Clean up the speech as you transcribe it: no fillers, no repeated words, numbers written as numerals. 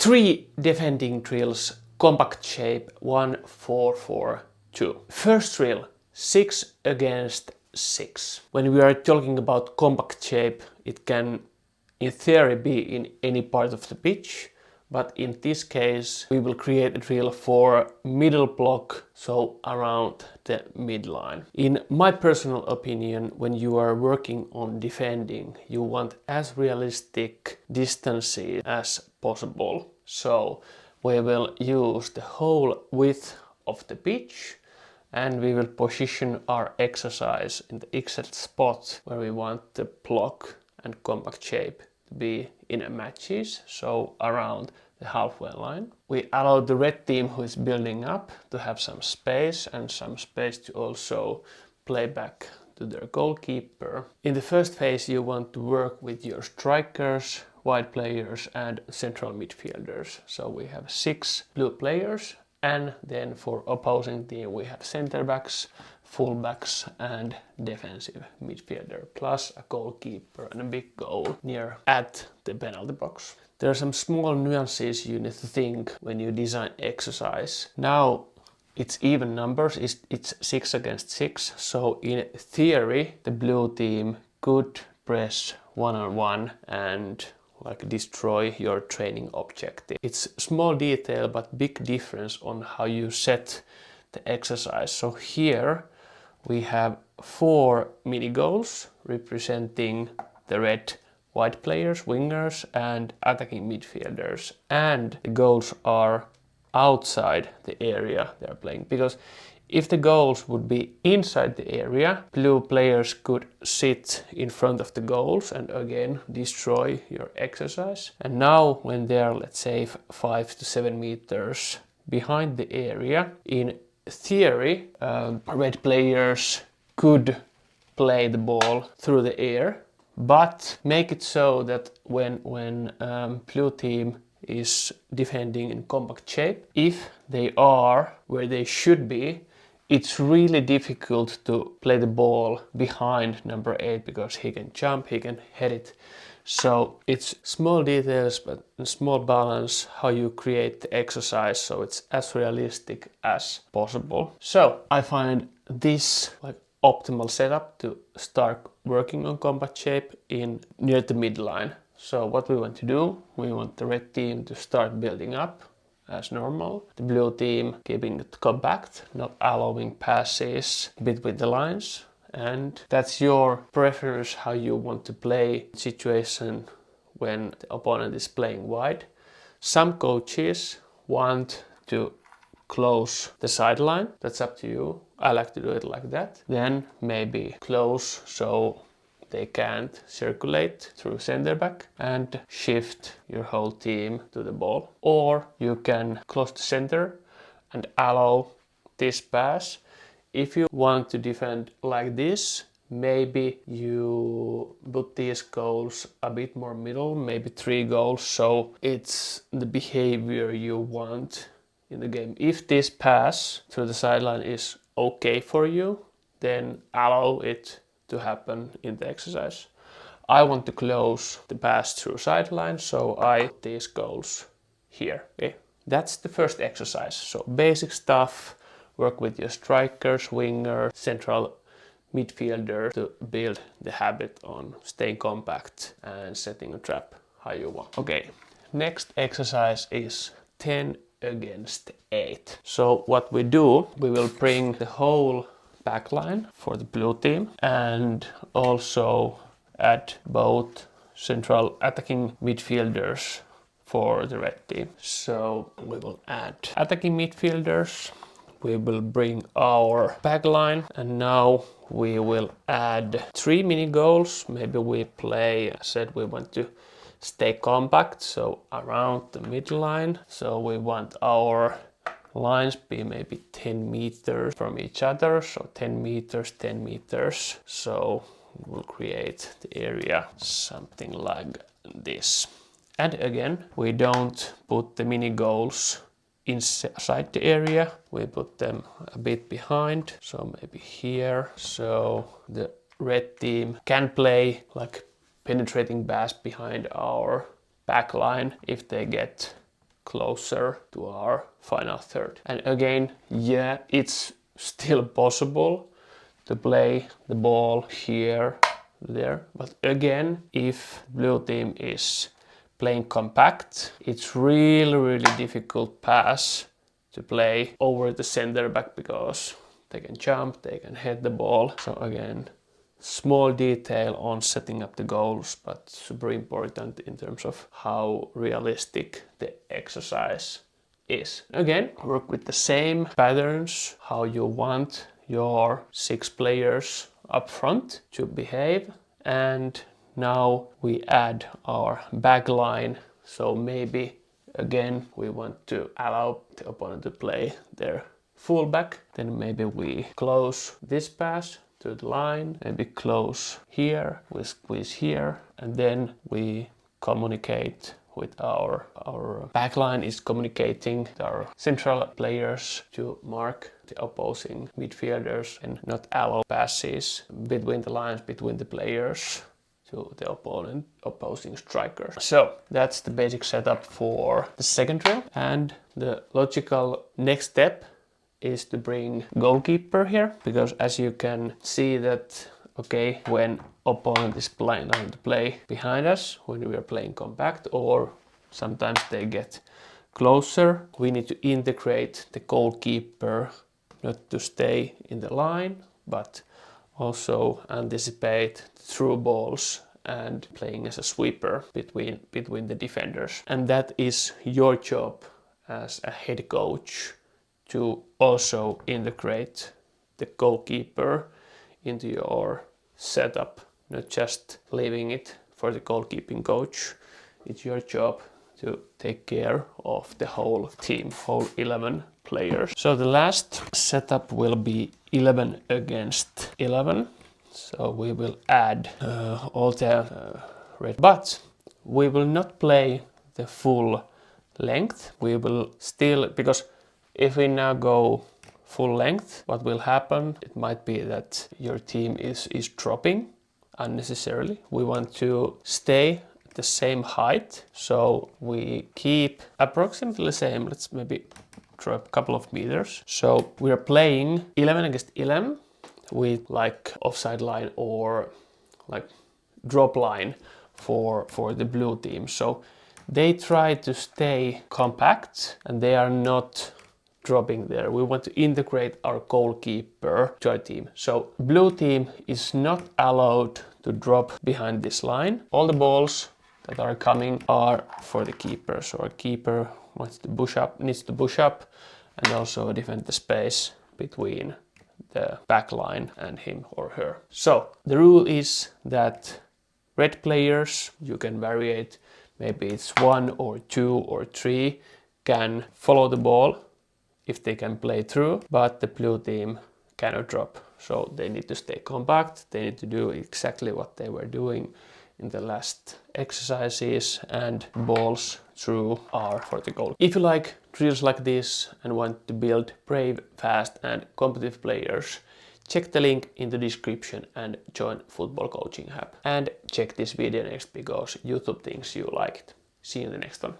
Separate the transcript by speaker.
Speaker 1: 3 defending drills, compact shape 1-4-4-2. First drill, 6 against 6. When we are talking about compact shape, it can in theory be in any part of the pitch, but in this case we will create a drill for middle block, so around the midline. In my personal opinion, when you are working on defending, you want as realistic distances as possible. So we will use the whole width of the pitch and we will position our exercise in the exact spot where we want the block and compact shape to be in matches, so around the halfway line. We allow the red team who is building up to have some space and some space to also play back to their goalkeeper. In the first phase you want to work with your strikers, wide players and central midfielders. So we have 6 blue players, and then for opposing team we have center backs, full backs and defensive midfielder, plus a goalkeeper and a big goal near at the penalty box. There are some small nuances you need to think when you design exercise. Now it's even numbers, it's 6 against 6, so in theory the blue team could press 1-on-1 and like destroy your training objective. It's small detail but big difference on how you set the exercise. So here we have 4 mini goals representing the red wide players, wingers and attacking midfielders, and the goals are outside the area they are playing, because if the goals would be inside the area, blue players could sit in front of the goals and again destroy your exercise. And now when they are, let's say, 5 to 7 meters behind the area, in theory red players could play the ball through the air, but make it so that when blue team is defending in compact shape, if they are where they should be, it's really difficult to play the ball behind number 8 because he can jump, he can head it. So it's small details but small balance how you create the exercise so it's as realistic as possible. So I find this like optimal setup to start working on compact shape in near the midline. So what we want to do, we want the red team to start building up as normal. The blue team keeping it compact, not allowing passes between the lines. And that's your preference how you want to play situation when the opponent is playing wide. Some coaches want to close the sideline. That's up to you. I like to do it like that. Then maybe close so they can't circulate through center back and shift your whole team to the ball. Or you can close the center and allow this pass. If you want to defend like this, maybe you put these goals a bit more middle, maybe 3 goals, so it's the behavior you want in the game. If this pass through the sideline is okay for you, then allow it to happen in the exercise. I want to close the pass through sideline, so I put these goals here. Okay? That's the first exercise. So basic stuff, work with your strikers, winger, central midfielder to build the habit on staying compact and setting a trap how you want. Okay, next exercise is 10 against 8. So what we do, we will bring the whole backline for the blue team and also add both central attacking midfielders for the red team. So we will add attacking midfielders, we will bring our backline, and now we will add 3 mini goals. Maybe we play, I said we want to stay compact, so around the midline. So we want our lines be maybe 10 meters from each other, so 10 meters, 10 meters. So we'll create the area something like this. And again, we don't put the mini goals inside the area, we put them a bit behind, so maybe here. So the red team can play like penetrating pass behind our backline if they get closer to our final third. And again, yeah, it's still possible to play the ball here, there. But again, if blue team is playing compact, it's really difficult pass to play over the center back because they can jump, they can head the ball. So again, small detail on setting up the goals, but super important in terms of how realistic the exercise is. Again, work with the same patterns, how you want your 6 players up front to behave. And now we add our back line. So maybe again we want to allow the opponent to play their fullback. Then maybe we close this pass to the line, maybe close here, we squeeze here, and then we communicate with our backline is communicating with our central players to mark the opposing midfielders and not allow passes between the lines, between the players to the opposing strikers. So that's the basic setup for the second drill. And the logical next step is to bring goalkeeper here, because as you can see that, okay, when opponent is playing to play behind us, when we are playing compact, or sometimes they get closer, we need to integrate the goalkeeper not to stay in the line, but also anticipate through balls and playing as a sweeper between the defenders. And that is your job as a head coach, to also integrate the goalkeeper into your setup, not just leaving it for the goalkeeping coach. It's your job to take care of the whole team, whole 11 players. So the last setup will be 11 against 11. So we will add all the red, but we will not play the full length. We will still, because if we now go full length, what will happen? It might be that your team is dropping unnecessarily. We want to stay at the same height, so we keep approximately the same. Let's maybe drop a couple of meters. So we are playing 11 against 11 with like offside line or like drop line for the blue team. So they try to stay compact and they are not dropping there. We want to integrate our goalkeeper to our team. So blue team is not allowed to drop behind this line. All the balls that are coming are for the keeper. So our keeper needs to push up and also defend the space between the back line and him or her. So the rule is that red players, you can vary it, maybe it's 1 or 2 or 3, can follow the ball if they can play through, but the blue team cannot drop. So they need to stay compact, they need to do exactly what they were doing in the last exercises, and balls through are for the goal. If you like drills like this and want to build brave, fast and competitive players, check the link in the description and join Football Coaching Hub. And check this video next because YouTube thinks you like it. See you in the next one.